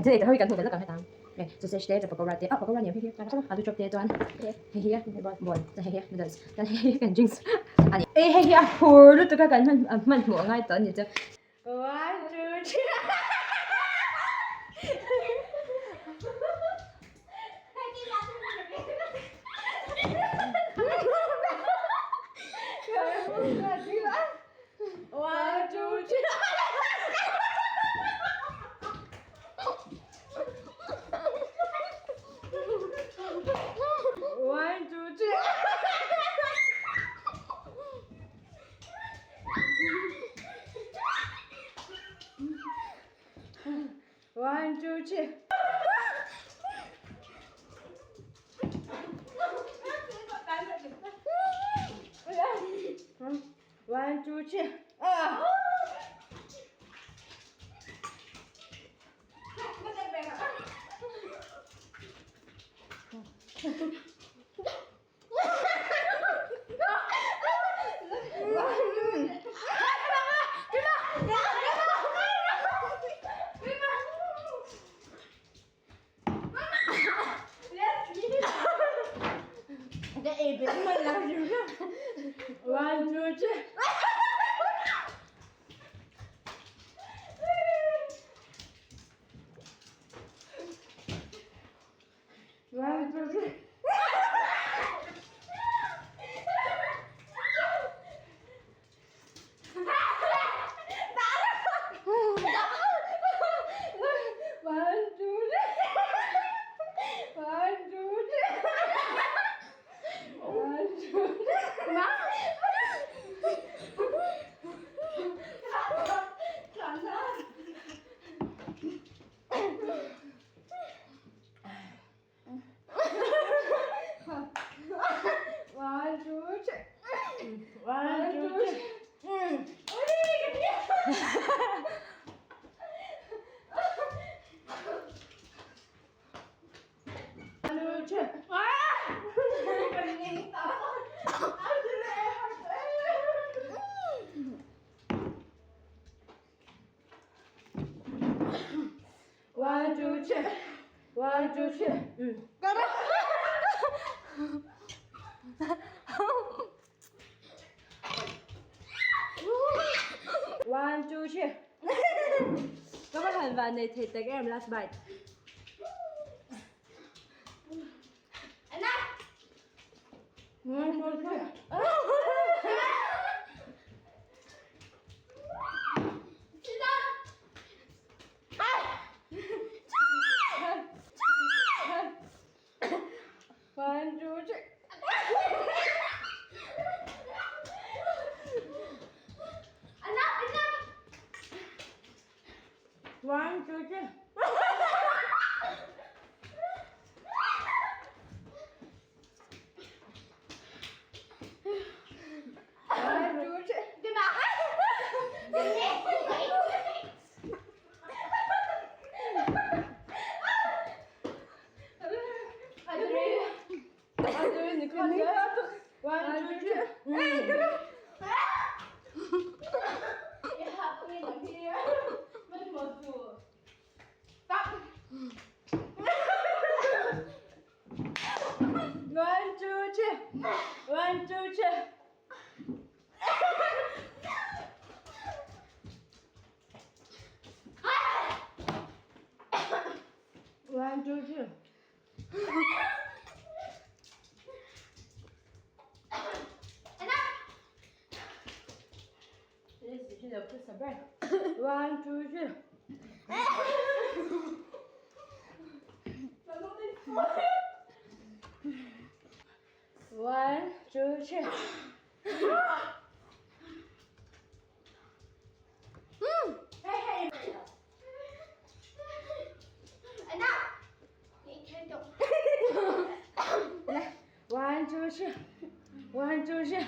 这里就可以跟同嘅啦，咁係當。就 search there 就 pokok rat there. Oh, pokok rat here. Aduh drop there tuan. Here, boy. Here, betul. Dan here kan drinks. Ani. Here, hur tu kan man mau ngai tuan itu. 1, 2, 3. One, two, three. One, two, three. One, two, three. One, two, three. One, two, three. One, two, three. One, two, three. Các bạn hãy vào này thì take em last bite. One, two, three. One, two, three. One, two, three. One, two, three. One, two, three. One, two, three. One, two, three. One, two, three. One, two, three.